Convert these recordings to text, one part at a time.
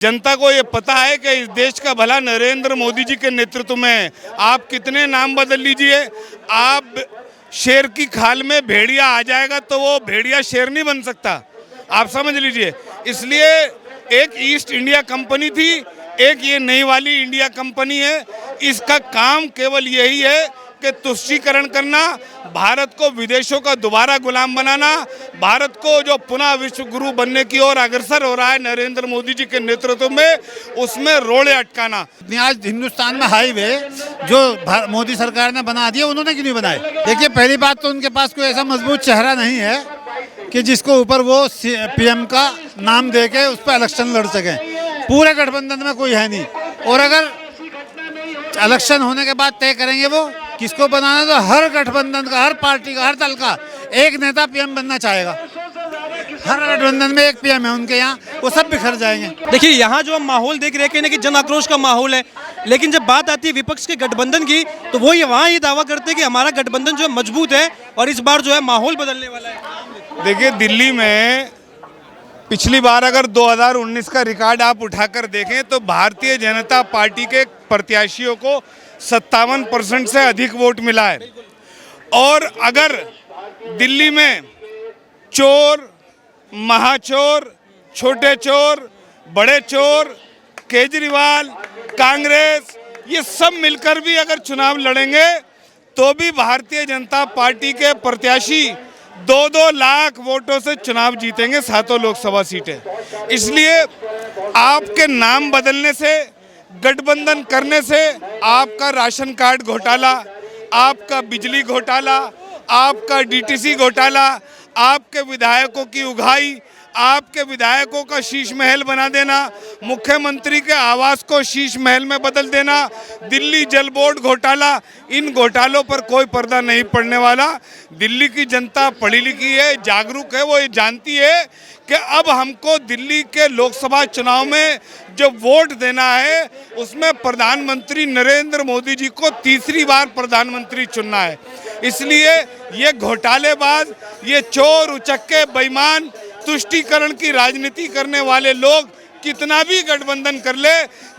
जनता को ये पता है कि इस देश का भला नरेंद्र मोदी जी के नेतृत्व में है। आप कितने नाम बदल लीजिए, आप शेर की खाल में भेड़िया आ जाएगा तो वो भेड़िया शेर नहीं बन सकता, आप समझ लीजिए। इसलिए एक ईस्ट इंडिया कंपनी थी, एक ये नई वाली इंडिया कंपनी है। इसका काम केवल यही है कि तुष्टीकरण करना, भारत को विदेशों का दोबारा गुलाम बनाना, भारत को जो पुनः विश्व गुरु बनने की ओर अग्रसर हो रहा है नरेंद्र मोदी जी के नेतृत्व में, उसमें रोड़े अटकाना। आज हिंदुस्तान में हाईवे जो मोदी सरकार ने बना दिए, उन्होंने क्यों नहीं बनाए? देखिए, पहली बात तो उनके पास कोई ऐसा मजबूत चेहरा नहीं है कि जिसको ऊपर वो पीएम का नाम दे के उस पर इलेक्शन लड़ सकें। पूरे गठबंधन में कोई है नहीं, और अगर इलेक्शन होने के बाद तय करेंगे वो किसको बनाना, तो हर गठबंधन का, हर पार्टी का, हर दल का एक नेता पीएम बनना चाहेगा। हर गठबंधन में एक पीएम है उनके यहाँ, वो सब बिखर जाएंगे। देखिए, यहाँ जो हम माहौल देख रहे हैं कि जन आक्रोश का माहौल है, लेकिन जब बात आती है विपक्ष के गठबंधन की, तो वो वहाँ ये दावा करते हैं कि हमारा गठबंधन जो है मजबूत है और इस बार जो है माहौल बदलने वाला है। देखिए, दिल्ली में पिछली बार अगर 2019 का रिकॉर्ड आप उठाकर देखें तो भारतीय जनता पार्टी के प्रत्याशियों को 57% से अधिक वोट मिला है। और अगर दिल्ली में चोर, महाचोर, छोटे चोर, बड़े चोर, केजरीवाल, कांग्रेस, ये सब मिलकर भी अगर चुनाव लड़ेंगे तो भी भारतीय जनता पार्टी के प्रत्याशी 2-2 लाख वोटों से चुनाव जीतेंगे, 7 लोकसभा सीटें। इसलिए आपके नाम बदलने से, गठबंधन करने से आपका राशन कार्ड घोटाला, आपका बिजली घोटाला, आपका डीटीसी घोटाला, आपके विधायकों की उगाही, आपके विधायकों का शीश महल बना देना, मुख्यमंत्री के आवास को शीश महल में बदल देना, दिल्ली जल बोर्ड घोटाला, इन घोटालों पर कोई पर्दा नहीं पड़ने वाला। दिल्ली की जनता पढ़ी लिखी है, जागरूक है, वो ये जानती है कि अब हमको दिल्ली के लोकसभा चुनाव में जो वोट देना है उसमें प्रधानमंत्री नरेंद्र मोदी जी को तीसरी बार प्रधानमंत्री चुनना है। इसलिए ये घोटालेबाज, ये चोर उचक्के बेईमान, तुष्टीकरण की राजनीति करने वाले लोग कितना भी गठबंधन कर ले,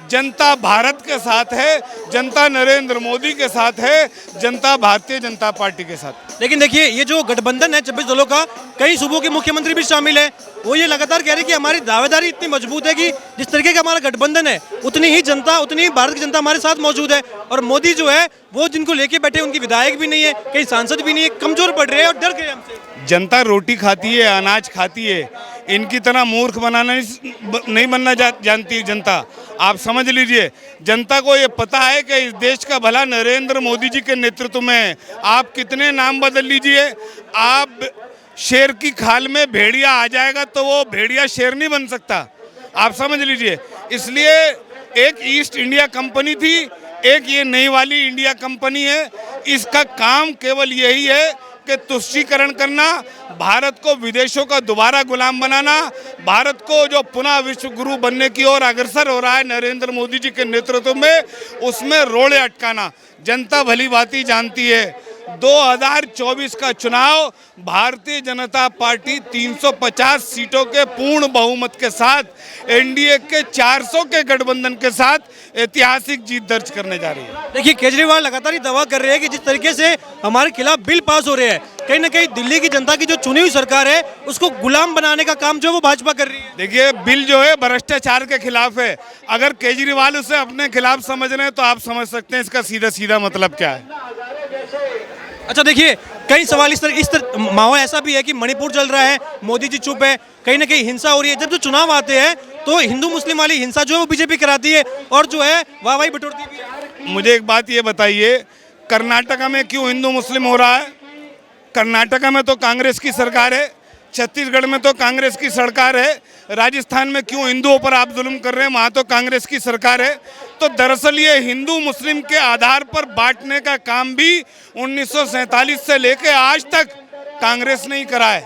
जनता भारत के साथ है, जनता नरेंद्र मोदी के साथ है, जनता भारतीय जनता पार्टी के साथ। लेकिन देखिए, ये जो गठबंधन है 26 दलों का, कई सूबों के मुख्यमंत्री भी शामिल है। वो ये लगातार कह रहे हैं कि हमारी दावेदारी इतनी मजबूत है कि जिस तरीके का हमारा गठबंधन है उतनी ही जनता, उतनी ही भारत की जनता हमारे साथ मौजूद है। और मोदी जो है वो जिनको लेके बैठे, उनकी विधायक भी नहीं है, कई सांसद भी नहीं है, कमजोर पड़ रहे हैं और डर गए हमसे। जनता रोटी खाती है, अनाज खाती है, इनकी तरह मूर्ख बनाना नहीं बनना जानती जनता। आप समझ लीजिए, जनता को ये पता है कि इस देश का भला नरेंद्र मोदी जी के नेतृत्व में है। आप कितने नाम बदल लीजिए, आप शेर की खाल में भेड़िया आ जाएगा तो वो भेड़िया शेर नहीं बन सकता, आप समझ लीजिए। इसलिए एक ईस्ट इंडिया कंपनी थी, एक ये नई वाली इंडिया कंपनी है। इसका काम केवल यही है कि तुष्टीकरण करना, भारत को विदेशों का दोबारा गुलाम बनाना, भारत को जो पुनः विश्व गुरु बनने की ओर अग्रसर हो रहा है नरेंद्र मोदी जी के नेतृत्व में, उसमें रोड़े अटकाना। जनता भली भांति जानती है 2024 का चुनाव भारतीय जनता पार्टी 350 सीटों के पूर्ण बहुमत के साथ एनडीए के 400 के गठबंधन के साथ ऐतिहासिक जीत दर्ज करने जा रही है। देखिए, केजरीवाल लगातार ये दावा कर रहे हैं कि जिस तरीके से हमारे खिलाफ बिल पास हो रहे हैं, कहीं ना कहीं दिल्ली की जनता की जो चुनी हुई सरकार है उसको गुलाम बनाने का काम जो वो भाजपा कर रही है। देखिए, बिल जो है भ्रष्टाचार के खिलाफ है। अगर केजरीवाल उसे अपने खिलाफ समझ रहे हैं तो आप समझ सकते हैं इसका सीधा सीधा मतलब क्या है। अच्छा, देखिए, कई सवाल इस तरह माहौल ऐसा भी है कि मणिपुर चल रहा है, मोदी जी चुप है, कहीं ना कहीं हिंसा हो रही है। जब जो चुनाव आते हैं तो हिंदू मुस्लिम वाली हिंसा जो है वो बीजेपी कराती है और जो है वाहवाही बटोरती भी है। मुझे एक बात ये बताइए, कर्नाटका में क्यों हिंदू मुस्लिम हो रहा है? कर्नाटका में तो कांग्रेस की सरकार है, छत्तीसगढ़ में तो कांग्रेस की सरकार है, राजस्थान में क्यों हिंदुओं पर आप जुल्म कर रहे हैं? वहाँ तो कांग्रेस की सरकार है। तो दरअसल ये हिंदू मुस्लिम के आधार पर बांटने का काम भी 1947 से लेके आज तक कांग्रेस नहीं करा है,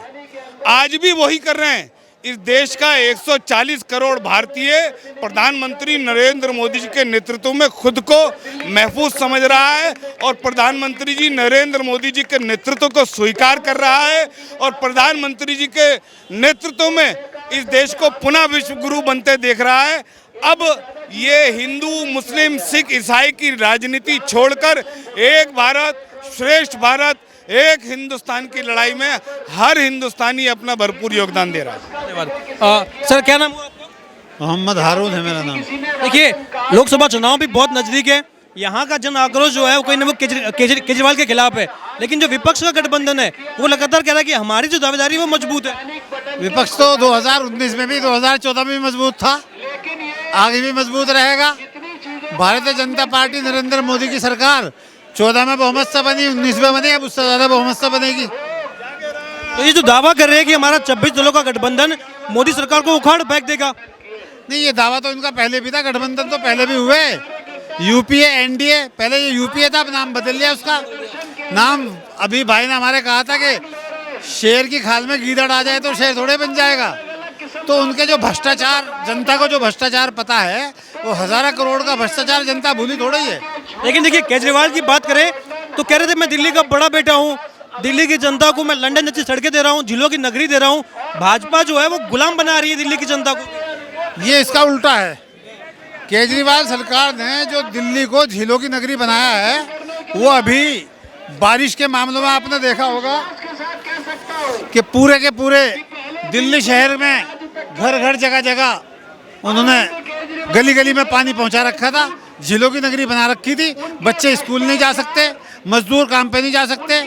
आज भी वही कर रहे हैं। इस देश का 140 करोड़ भारतीय प्रधानमंत्री नरेंद्र मोदी जी के नेतृत्व में खुद को महफूज समझ रहा है और प्रधानमंत्री जी नरेंद्र मोदी जी के नेतृत्व को स्वीकार कर रहा है और प्रधानमंत्री जी के नेतृत्व में इस देश को पुनः विश्व गुरु बनते देख रहा है। अब ये हिंदू मुस्लिम सिख ईसाई की राजनीति छोड़कर एक भारत श्रेष्ठ भारत एक हिंदुस्तान की लड़ाई में हर हिंदुस्तानी अपना भरपूर योगदान दे रहा है। धन्यवाद। सर क्या नाम हुआ आपका? मोहम्मद हारून है मेरा नाम। देखिए लोकसभा चुनाव भी बहुत नजदीक है, यहाँ का जन आक्रोश जो है वो कहीं ना केजरीवाल के खिलाफ है, लेकिन जो विपक्ष का गठबंधन है वो लगातार कह रहा है कि हमारी जो दावेदारी है वो मजबूत है। विपक्ष तो 2019 में भी 2014 में भी मजबूत था, आगे भी मजबूत रहेगा। भारतीय जनता पार्टी नरेंद्र मोदी की सरकार 14 में बहुमत से बनी, 19 में बनी, अब उससे ज़्यादा बहुमत से बनेगी। तो ये जो दावा कर रहे हैं कि हमारा 26 दलों का गठबंधन मोदी सरकार को उखाड़ फेंक देगा, नहीं, ये दावा तो इनका पहले भी था, गठबंधन तो पहले भी हुए। यूपीए एनडीए, पहले ये यूपीए था, अब नाम बदल लिया उसका नाम। अभी भाई ने हमारे कहा था कि शेर की खाल में गीदड़ आ जाए तो शेर थोड़े बन जाएगा। तो उनके जो भ्रष्टाचार, जनता को जो भ्रष्टाचार पता है, वो हज़ारों करोड़ का भ्रष्टाचार जनता भूली थोड़ी है। लेकिन देखिए केजरीवाल की बात करें तो कह रहे थे मैं दिल्ली का बड़ा बेटा हूँ, दिल्ली की जनता को मैं लंदन जैसी सड़कें दे रहा हूँ, झीलों की नगरी दे रहा हूँ। भाजपा जो है वो गुलाम बना रही है दिल्ली की जनता को। ये इसका उल्टा है। केजरीवाल सरकार ने जो दिल्ली को झीलों की नगरी बनाया है, वो अभी बारिश के मामलों में आपने देखा होगा कि पूरे के पूरे दिल्ली शहर में घर घर जगह जगह उन्होंने गली गली में पानी पहुंचा रखा था, झीलों की नगरी बना रखी थी। बच्चे स्कूल नहीं जा सकते, मजदूर काम पे नहीं जा सकते,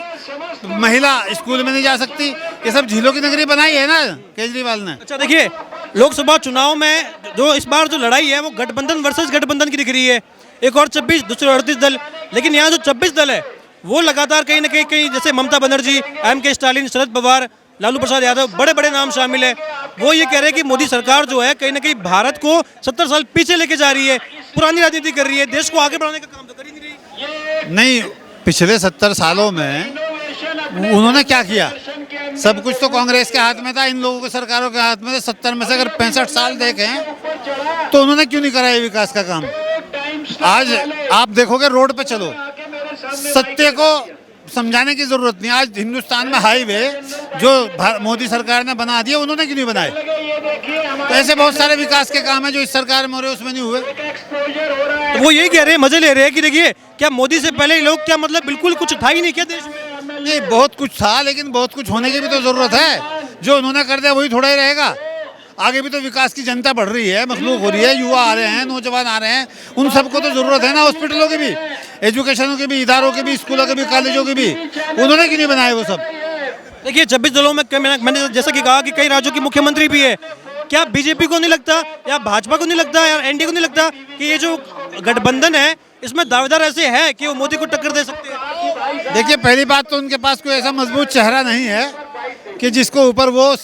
महिला स्कूल में नहीं जा सकती। ये सब झीलों की नगरी बनाई है ना केजरीवाल ने। अच्छा देखिए लोकसभा चुनाव में जो इस बार जो लड़ाई है वो गठबंधन वर्सेस गठबंधन की दिख रही है, एक और 26 दूसरे 38 दल। लेकिन यहाँ जो 26 दल है वो लगातार कहीं ना कहीं जैसे ममता बनर्जी, M.K. स्टालिन, शरद पवार, लालू प्रसाद यादव, बड़े बड़े नाम शामिल है। वो ये कह रहे हैं कि मोदी सरकार जो है कहीं ना कहीं भारत को 70 साल पीछे लेके जा रही है, पुरानी राजनीति कर रही है, देश को आगे बढ़ाने का काम तो कर ही नहीं रही। नहीं, पिछले 70 सालों में उन्होंने क्या किया? सब कुछ तो कांग्रेस के हाथ में था, इन लोगों के सरकारों के हाथ में था। 70 में से अगर 65 साल देखें तो उन्होंने क्यों नहीं करा ये विकास का काम? आज आप देखोगे रोड पे चलो, सत्य को समझाने की जरूरत नहीं। आज हिंदुस्तान में हाईवे जो मोदी सरकार ने बना दिए, उन्होंने क्यों नहीं बनाए? तो ऐसे बहुत सारे विकास के काम है जो इस सरकार में हो रहे, उसमें नहीं हुए। तो वो यही कह रहे हैं, मजे ले रहे हैं कि देखिए क्या मोदी से पहले लोग क्या मतलब बिल्कुल कुछ था ही नहीं क्या देश में? नहीं, बहुत कुछ था, लेकिन बहुत कुछ होने की भी तो जरूरत है। जो उन्होंने कर दिया वही थोड़ा ही रहेगा। आगे भी तो विकास की जनता बढ़ रही है, मखलूक हो रही है, युवा आ रहे हैं, नौजवान आ रहे हैं, उन सबको तो जरूरत है ना। हॉस्पिटलों की भी, एजुकेशनों के भी, इदारों के भी, स्कूलों के भी, कॉलेजों के भी, उन्होंने क्यों नहीं बनाए वो सब? देखिए 26 दलों में मैंने जैसा कि कहा कि कई राज्यों की मुख्यमंत्री भी है। क्या बीजेपी को नहीं लगता या भाजपा को नहीं लगता या एनडीए को नहीं लगता कि ये जो गठबंधन है इसमें दावेदार ऐसे है कि वो मोदी को टक्कर दे सकते हैं? देखिए, पहली बात तो उनके पास कोई ऐसा मजबूत चेहरा नहीं है कि जिसको ऊपर वो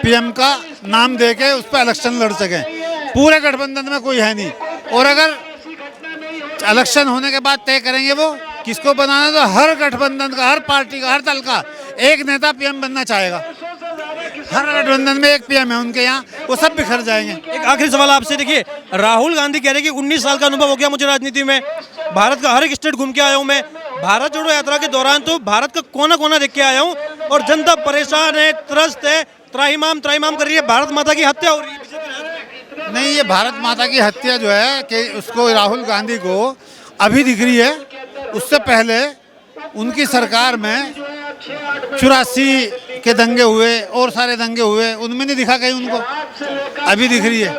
पीएम का नाम दे के उस पर इलेक्शन लड़ सकें। पूरे गठबंधन में कोई है नहीं। और अगर इलेक्शन होने के बाद तय करेंगे वो किसको बनाना, तो हर गठबंधन का, हर पार्टी का, हर दल का एक नेता पीएम बनना चाहेगा। हर गठबंधन में एक पीएम है उनके यहाँ, वो सब बिखर जाएंगे। एक आखिरी सवाल आपसे, देखिए राहुल गांधी कह रहे हैं कि 19 साल का अनुभव हो गया मुझे राजनीति में, भारत का हर एक स्टेट घूम के आया हूँ मैं, भारत जोड़ो यात्रा के दौरान तो भारत का कोना कोना देख के आया हूँ और जनता परेशान है, त्रस्त है, त्राहिमाम त्राहिमाम कर रही है, भारत माता की हत्या हो रही है। नहीं, ये भारत माता की हत्या जो है कि उसको राहुल गांधी को अभी दिख रही है। उससे पहले उनकी सरकार में 84 के दंगे हुए और सारे दंगे हुए, उनमें नहीं दिखा कहीं उनको, अभी दिख रही है।